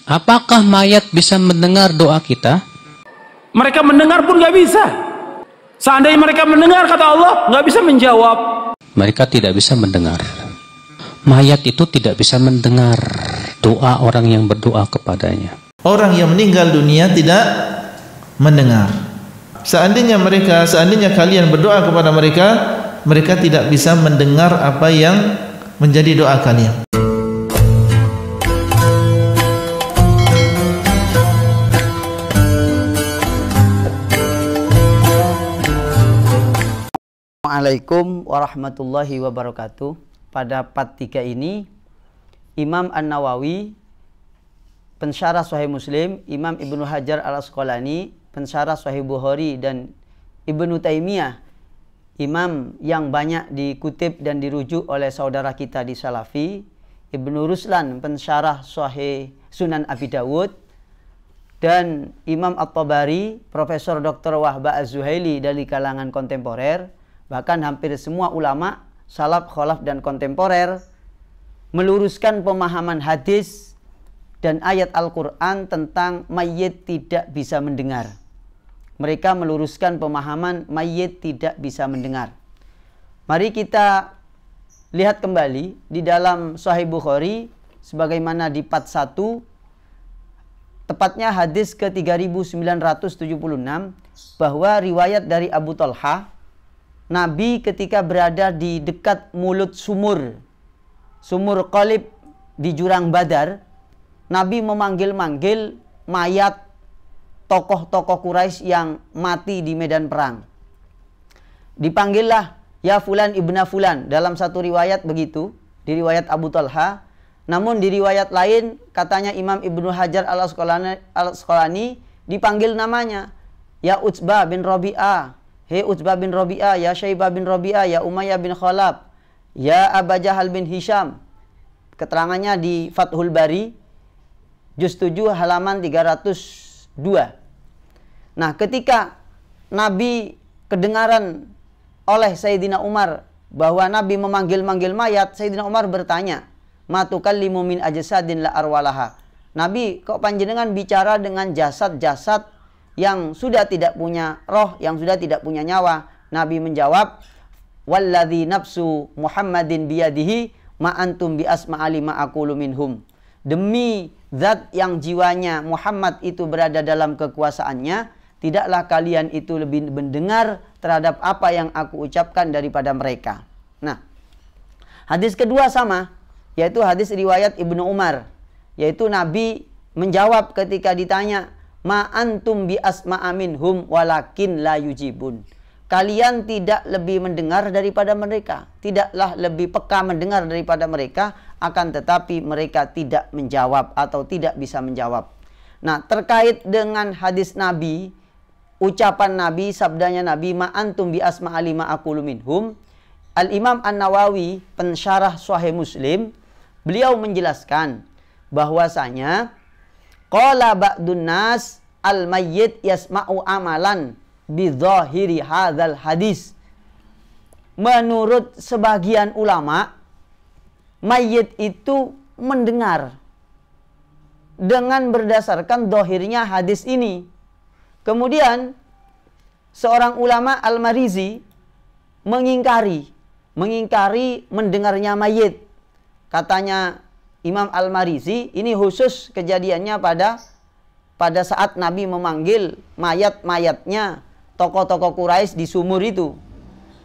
Apakah mayat bisa mendengar doa kita? Mereka mendengar pun nggak bisa. Seandainya mereka mendengar, kata Allah, nggak bisa menjawab. Mereka tidak bisa mendengar. Mayat itu tidak bisa mendengar doa orang yang berdoa kepadanya. Orang yang meninggal dunia tidak mendengar. Seandainya kalian berdoa kepada mereka, mereka tidak bisa mendengar apa yang menjadi doa kalian. Assalamualaikum warahmatullahi wabarakatuh. Pada part 3 ini Imam An-Nawawi, pensyarah Sahih Muslim, Imam Ibnu Hajar Al-Asqalani, pensyarah Sahih Bukhari, dan Ibnu Taimiyah, imam yang banyak dikutip dan dirujuk oleh saudara kita di Salafi, Ibnu Ruslan, pensyarah Sahih Sunan Abi Dawud, dan Imam At-Tabari, Profesor Dr. Wahba Az-Zuhaili dari kalangan kontemporer. Bahkan hampir semua ulama salaf, khalaf, dan kontemporer meluruskan pemahaman hadis dan ayat Al-Quran tentang mayit tidak bisa mendengar. Mereka meluruskan pemahaman mayit tidak bisa mendengar. Mari kita lihat kembali di dalam Sahih Bukhari sebagaimana di part 1, tepatnya hadis ke 3976, bahwa riwayat dari Abu Talha, Nabi ketika berada di dekat mulut sumur Qalib di jurang Badar, Nabi memanggil-manggil mayat tokoh-tokoh Quraisy yang mati di medan perang. Dipanggillah, ya fulan ibna fulan, dalam satu riwayat begitu, di riwayat Abu Talha. Namun di riwayat lain katanya Imam Ibnu Hajar Al-Asqalani dipanggil namanya, ya Utsbah bin Rabi'ah, hei Utsbah bin Rabi'ah, ya Syaibah bin Rabi'ah, ya Umayyah bin Khalaf, ya Aba Jahal bin Hisham. Keterangannya di Fathul Bari, juz 7 halaman 302. Nah, ketika Nabi kedengaran oleh Sayyidina Umar bahwa Nabi memanggil-manggil mayat, Sayyidina Umar bertanya, ma tukallimu min ajsadin la arwalaha. Nabi, kok panjenengan bicara dengan jasad-jasad yang sudah tidak punya roh, yang sudah tidak punya nyawa? Nabi menjawab, walladzi nafsu Muhammadin biyadihi ma antum bi asma'ali ma aqulu minhum. Demi zat yang jiwanya Muhammad itu berada dalam kekuasaannya, tidaklah kalian itu lebih mendengar terhadap apa yang aku ucapkan daripada mereka. Nah, hadis kedua sama, yaitu hadis riwayat Ibnu Umar, yaitu Nabi menjawab ketika ditanya, ma antum bi asma'a minhum walakin la yujibun. Kalian tidak lebih mendengar daripada mereka, tidaklah lebih peka mendengar daripada mereka, akan tetapi mereka tidak menjawab atau tidak bisa menjawab. Nah, terkait dengan hadis Nabi, ucapan Nabi, sabdanya Nabi, ma antum bi asma'a lima aqulu minhum, Al-Imam An-Nawawi, pensyarah Sahih Muslim, beliau menjelaskan bahwasanya qala ba'dun nas al-mayyit yasma'u amalan bidhahiri hadzal hadis. Menurut sebagian ulama, mayit itu mendengar dengan berdasarkan dohirnya hadis ini. Kemudian seorang ulama Al-Marizi mengingkari mendengarnya mayit. Katanya Imam Al-Marizi, ini khusus kejadiannya pada saat Nabi memanggil mayat-mayatnya tokoh-tokoh Quraisy di sumur itu.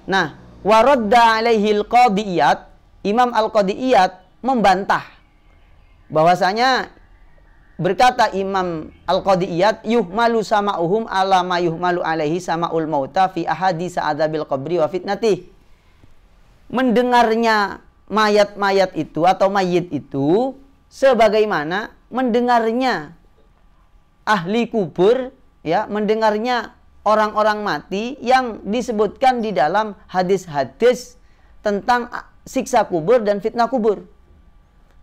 Nah, waradda alaihil qadiyat, Imam Al-Qadiyat membantah bahwasanya, berkata Imam Al-Qadiyat, yuhmalu sama'uhum ala ma yuhmalu alaihi sama'ul mauta fi ahadits adzabil qabri wa fitnatih. Mendengarnya mayat-mayat itu atau mayit itu sebagaimana mendengarnya ahli kubur, ya, mendengarnya orang-orang mati yang disebutkan di dalam hadis-hadis tentang siksa kubur dan fitnah kubur.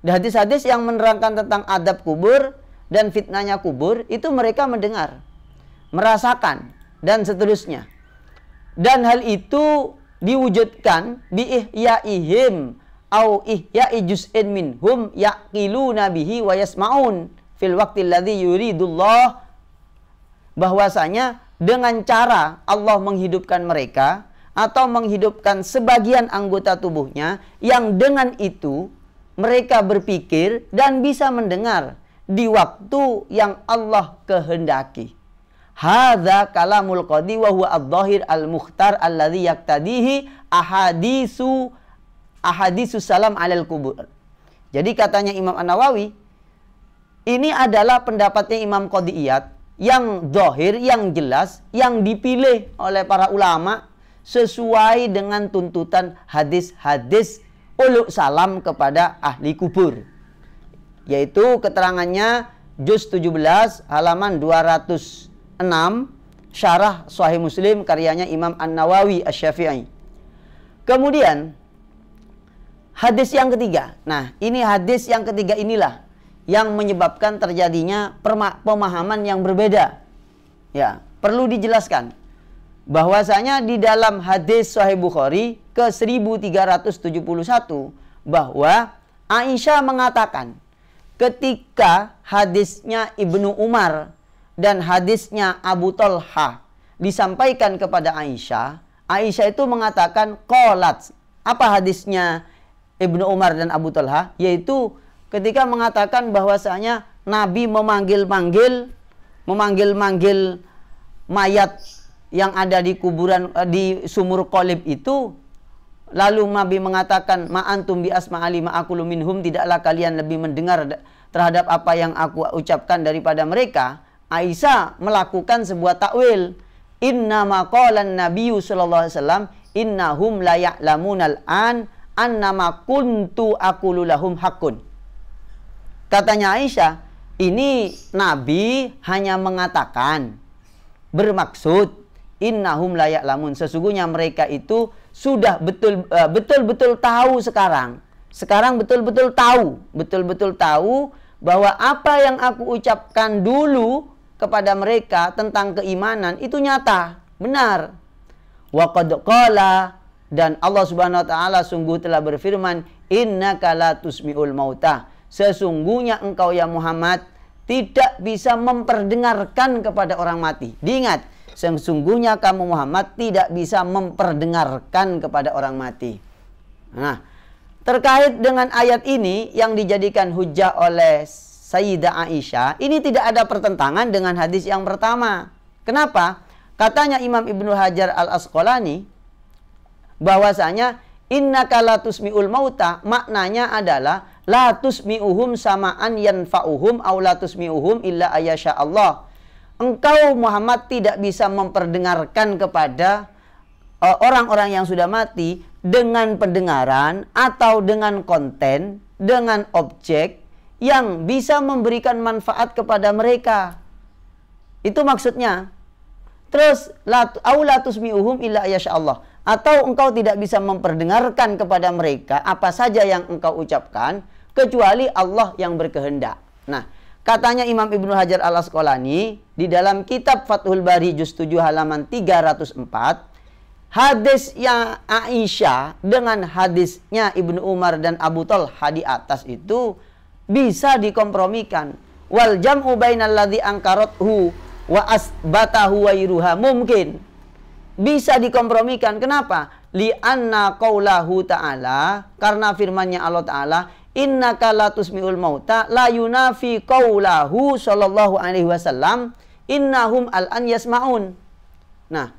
Dan hadis-hadis yang menerangkan tentang adab kubur dan fitnahnya kubur itu mereka mendengar, merasakan, dan seterusnya. Dan hal itu diwujudkan bi ihyaihim au ihya'i juz'in minhum yaqiluna bihi wa yasma'un fil waqtil ladzi yuridullah, bahwasanya dengan cara Allah menghidupkan mereka atau menghidupkan sebagian anggota tubuhnya yang dengan itu mereka berpikir dan bisa mendengar di waktu yang Allah kehendaki. Hadza kalamul qadi wa huwa adh-dhahir al-mukhtar alladhi yaktadihi ahadisu salam alal kubur. Jadi katanya Imam An-Nawawi, ini adalah pendapatnya Imam Qadiyat yang zahir, yang jelas, yang dipilih oleh para ulama sesuai dengan tuntutan hadis-hadis uluk salam kepada ahli kubur. Yaitu keterangannya juz 17 halaman 206 syarah Sahih Muslim karyanya Imam An-Nawawi Asy-Syafi'i. Kemudian hadis yang ketiga. Nah, ini hadis yang ketiga inilah yang menyebabkan terjadinya pemahaman yang berbeda. Ya, perlu dijelaskan bahwasanya di dalam hadis Sahih Bukhari ke 1371 bahwa Aisyah mengatakan ketika hadisnya Ibnu Umar dan hadisnya Abu Talha disampaikan kepada Aisyah, Aisyah itu mengatakan qalat. Apa hadisnya Ibnu Umar dan Abu Talha? Yaitu ketika mengatakan bahwasanya Nabi memanggil-manggil mayat yang ada di kuburan di sumur Qalib itu, lalu Nabi mengatakan ma antum bi asma'ali ma aqulu minhum, tidaklah kalian lebih mendengar terhadap apa yang aku ucapkan daripada mereka. Aisyah melakukan sebuah takwil, inna ma qala an-nabiyyu sallallahu alaihi wasallam innahum la ya'lamunal an annama kuntu aqulu lahum haqqun. Katanya Aisyah, ini Nabi hanya mengatakan, bermaksud innahum la ya'lamun, sesungguhnya mereka itu sudah betul-betul tahu sekarang betul-betul tahu bahwa apa yang aku ucapkan dulu kepada mereka tentang keimanan itu nyata, benar. Wa qad qala, dan Allah Subhanahu wa taala sungguh telah berfirman, innaka la tusmi'ul mauta, sesungguhnya engkau ya Muhammad tidak bisa memperdengarkan kepada orang mati. Diingat, sesungguhnya kamu Muhammad tidak bisa memperdengarkan kepada orang mati. Nah, terkait dengan ayat ini yang dijadikan hujjah oleh Sayyidah Aisyah, ini tidak ada pertentangan dengan hadis yang pertama. Kenapa? Katanya Imam Ibnu Hajar Al-Asqalani bahwasanya innaka la tusmi'ul mauta, maknanya adalah la tusmi'uhum sama'an yanfa'uhum aw la tusmi'uhum illa ayyasha Allah. Engkau Muhammad tidak bisa memperdengarkan kepada orang-orang yang sudah mati dengan pendengaran atau dengan konten, dengan objek yang bisa memberikan manfaat kepada mereka. Itu maksudnya. Terus aula tusmi'uhum illa ayyasha Allah, atau engkau tidak bisa memperdengarkan kepada mereka apa saja yang engkau ucapkan kecuali Allah yang berkehendak. Nah, katanya Imam Ibnu Hajar Al-Asqalani di dalam kitab Fathul Bari juz 7 halaman 304, hadis yang Aisyah dengan hadisnya Ibnu Umar dan Abu Talha di atas itu bisa dikompromikan. Wal jam'u bainal ladzi ankarathu wa asbatahu wa iruha mungkin. Bisa dikompromikan. Kenapa? Li'anna qaulahu ta'ala, karena firmannya Allah Ta'ala, innaka la tusmi'ul mauta la yunafi qaulahu sallallahu alaihi wasallam innahum al-an yasma'un. Nah,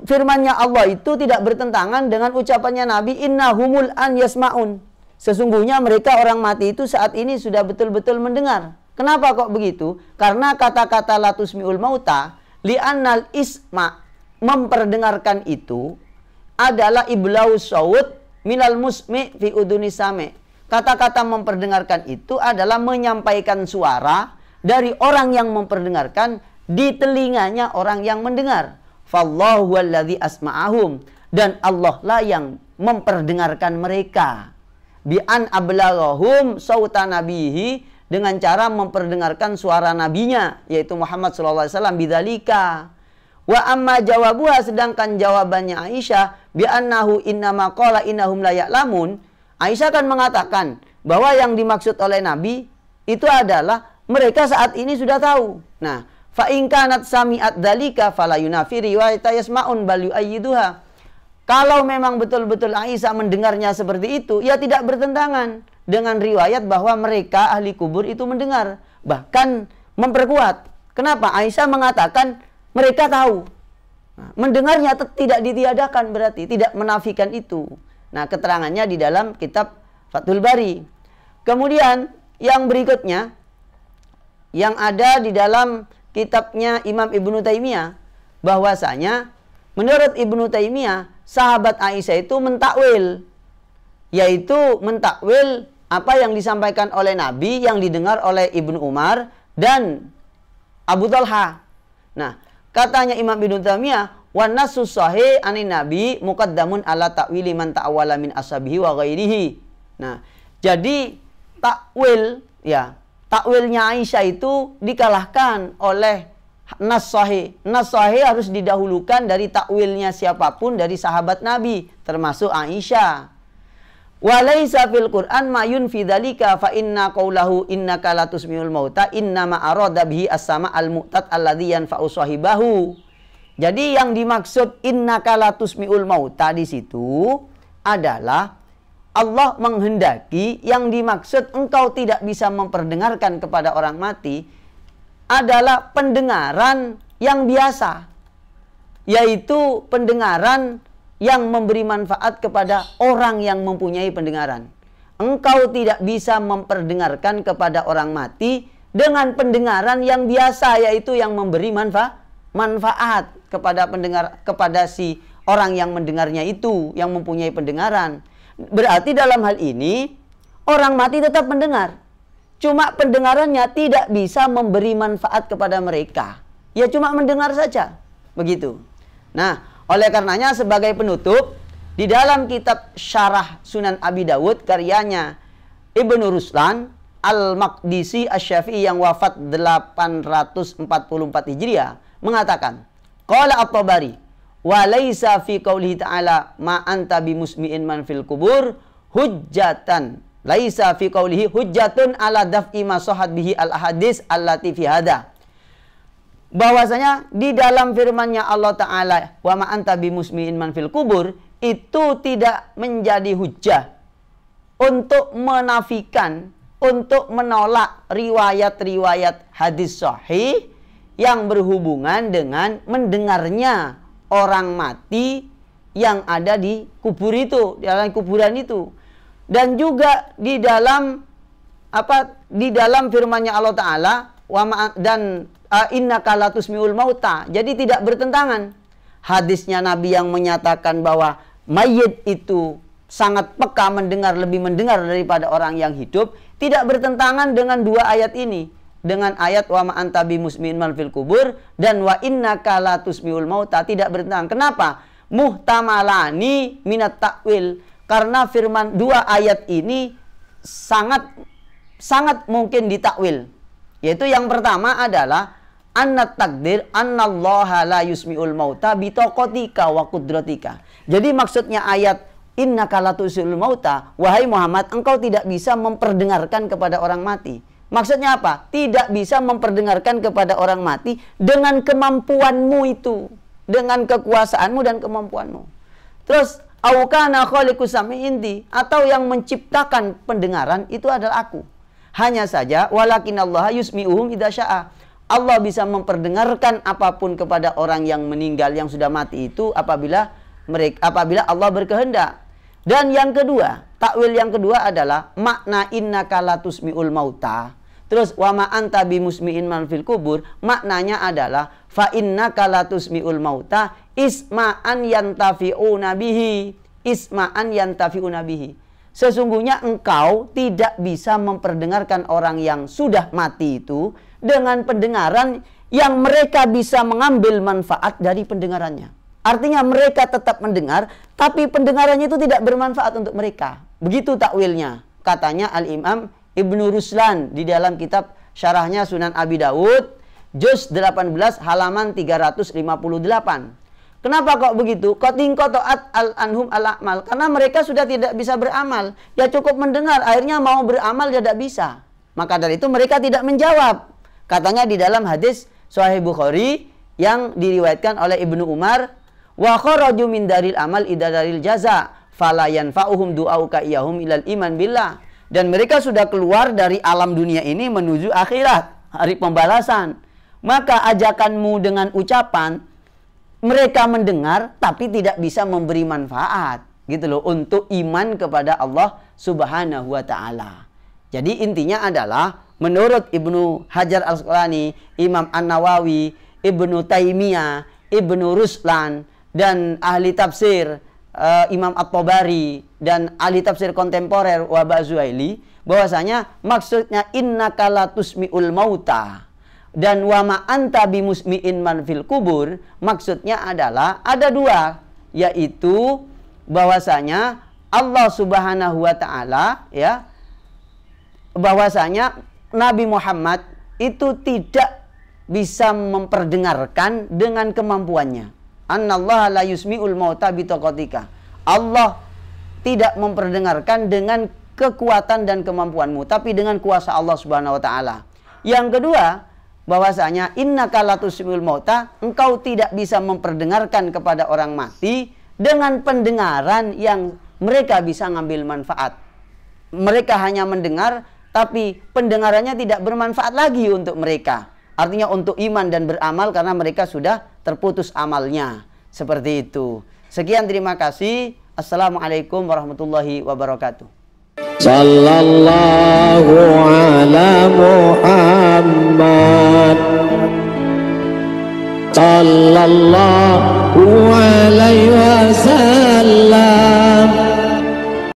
firmannya Allah itu tidak bertentangan dengan ucapannya Nabi innahumul an yasma'un. Sesungguhnya mereka orang mati itu saat ini sudah betul-betul mendengar. Kenapa kok begitu? Karena kata-kata la tusmi'ul mauta li'annal isma, memperdengarkan itu adalah iblau saut minal musmi fi uduni same. Kata-kata memperdengarkan itu adalah menyampaikan suara dari orang yang memperdengarkan di telinganya orang yang mendengar. Fallahu alladzi asma'ahum, dan Allah lah yang memperdengarkan mereka. Bi an ablaghahum sauta nabihi, dengan cara memperdengarkan suara nabinya yaitu Muhammad sallallahu alaihi wasallam bidzalika. Wa amma jawabuha, sedangkan jawabannya Aisyah bi annahu innama qala innahum la ya'lamun, Aisyah kan mengatakan bahwa yang dimaksud oleh Nabi itu adalah mereka saat ini sudah tahu. Nah, fa in kanat sami'at dzalika fala yunafi riwayat yasma'un bal yu'ayyiduha. Kalau memang betul-betul Aisyah mendengarnya seperti itu, ya tidak bertentangan dengan riwayat bahwa mereka ahli kubur itu mendengar, bahkan memperkuat. Kenapa? Aisyah mengatakan mereka tahu. Nah, mendengarnya tidak ditiadakan, berarti tidak menafikan itu. Nah, keterangannya di dalam kitab Fathul Bari. Kemudian yang berikutnya yang ada di dalam kitabnya Imam Ibnu Taimiyah, bahwasanya menurut Ibnu Taimiyah sahabat Aisyah itu mentakwil, yaitu mentakwil apa yang disampaikan oleh Nabi yang didengar oleh Ibnu Umar dan Abu Talha. Nah, katanya Imam Ibnu Taimiyah, "Wan nasus sahih anin Nabi muqaddamun ala ta'wili man ta'awwala min ashabihi wa ghairihi." Nah, jadi takwil, ya, takwilnya Aisyah itu dikalahkan oleh nas sahih. Nas sahih harus didahulukan dari takwilnya siapapun dari sahabat Nabi, termasuk Aisyah. Walaisa fil Qur'an ma yunfi dzalika fa inna qaulahu innaka latusmiul mauta innama arada bihi as-sama al-mu'tad alladzi yanfa'u sahibahu. Jadi yang dimaksud innaka latusmiul mauta di situ adalah Allah menghendaki, yang dimaksud engkau tidak bisa memperdengarkan kepada orang mati adalah pendengaran yang biasa, yaitu pendengaran yang memberi manfaat kepada orang yang mempunyai pendengaran. Engkau tidak bisa memperdengarkan kepada orang mati dengan pendengaran yang biasa, yaitu yang memberi manfaat kepada pendengar, kepada si orang yang mendengarnya itu, yang mempunyai pendengaran. Berarti dalam hal ini orang mati tetap mendengar, cuma pendengarannya tidak bisa memberi manfaat kepada mereka. Ya cuma mendengar saja. Begitu. Nah, oleh karenanya sebagai penutup, di dalam kitab Syarah Sunan Abi Dawud karyanya Ibnu Ruslan Al-Maqdisi Asy-Syafi'i yang wafat 844 Hijriah mengatakan, qala At-Tabari wa laisa fi qoulihi ta'ala ma anta bimusmi'in man fil kubur hujjatan. Laisa fi qoulihi hujjatun ala daf'i ma sahhat bihi al-ahadits allati fi hada. Bahwasanya di dalam firman-Nya Allah Ta'ala wa ma anta bimusmi'in man fil kubur, itu tidak menjadi hujjah untuk menafikan, untuk menolak riwayat-riwayat hadis sahih yang berhubungan dengan mendengarnya orang mati yang ada di kubur itu, di dalam kuburan itu. Dan juga di dalam di dalam firman-Nya Allah Ta'ala dan innaka latusmiul mauta. Jadi tidak bertentangan. Hadisnya Nabi yang menyatakan bahwa mayit itu sangat peka mendengar, lebih mendengar daripada orang yang hidup, tidak bertentangan dengan dua ayat ini. Dengan ayat wa ma anta bimusmi'in man fil kubur dan wa innaka latusmiul mauta, tidak bertentangan. Kenapa? Muhtamalani minat takwil. Karena firman dua ayat ini sangat mungkin ditakwil. Yaitu yang pertama adalah annat takdir annallaha la yusmi'ul mauta bitaqatika wa qudratika. Jadi maksudnya ayat innaka latusmi'ul mauta, wahai Muhammad, engkau tidak bisa memperdengarkan kepada orang mati. Maksudnya apa? Tidak bisa memperdengarkan kepada orang mati dengan kemampuanmu itu, dengan kekuasaanmu dan kemampuanmu. Terus au kana khaliqus sami'inti, atau yang menciptakan pendengaran itu adalah aku. Hanya saja walakinallaha yusmi'uhum idza syaa. Allah bisa memperdengarkan apapun kepada orang yang meninggal, yang sudah mati itu apabila Allah berkehendak. Dan yang kedua, takwil yang kedua adalah makna innaka latusmi'ul mauta. Terus wa ma anta bimusmi'in man fil kubur, maknanya adalah fa innaka latusmi'ul mauta isma'an yantafi'una bihi. Isma'an yantafi'una bihi. Sesungguhnya engkau tidak bisa memperdengarkan orang yang sudah mati itu dengan pendengaran yang mereka bisa mengambil manfaat dari pendengarannya. Artinya mereka tetap mendengar, tapi pendengarannya itu tidak bermanfaat untuk mereka. Begitu takwilnya, katanya Al-Imam Ibnu Ruslan di dalam kitab syarahnya Sunan Abi Dawud, juz 18 halaman 358. Kenapa kok begitu? Qatingqata'at al-anhum al-amal. Karena mereka sudah tidak bisa beramal. Ya cukup mendengar, akhirnya mau beramal tidak bisa. Maka dari itu mereka tidak menjawab. Katanya di dalam hadis Sahih Bukhari yang diriwayatkan oleh Ibnu Umar, wa kharaju min daril amal ida daril jaza fala yanfa'uhum du'auka iyahum ilal iman billah. Dan mereka sudah keluar dari alam dunia ini menuju akhirat, hari pembalasan. Maka ajakanmu dengan ucapan mereka mendengar tapi tidak bisa memberi manfaat, gitu loh, untuk iman kepada Allah Subhanahu wa taala. Jadi intinya adalah menurut Ibnu Hajar Al-Asqalani, Imam An-Nawawi, Ibnu Taimiyah, Ibnu Ruslan, dan ahli tafsir Imam At-Tabari dan ahli tafsir kontemporer Wahbah Zuhaili, bahwasanya maksudnya innaka la tusmi'ul mauta dan wa ma anta bimusmi'in man fil kubur, maksudnya adalah ada dua, yaitu bahwasanya Allah Subhanahu wa taala, ya, bahwasanya Nabi Muhammad itu tidak bisa memperdengarkan dengan kemampuannya. Annallaha la yusmi'ul mauta bitaqatika. Allah tidak memperdengarkan dengan kekuatan dan kemampuanmu, tapi dengan kuasa Allah Subhanahu wa taala. Yang kedua, bahwasanya innaka la tusmi'ul mauta, engkau tidak bisa memperdengarkan kepada orang mati dengan pendengaran yang mereka bisa ngambil manfaat. Mereka hanya mendengar, tapi pendengarannya tidak bermanfaat lagi untuk mereka. Artinya untuk iman dan beramal, karena mereka sudah terputus amalnya. Seperti itu. Sekian, terima kasih. Assalamualaikum warahmatullahi wabarakatuh. Sallallahu ala Muhammad, sallallahu alaihi wasallam.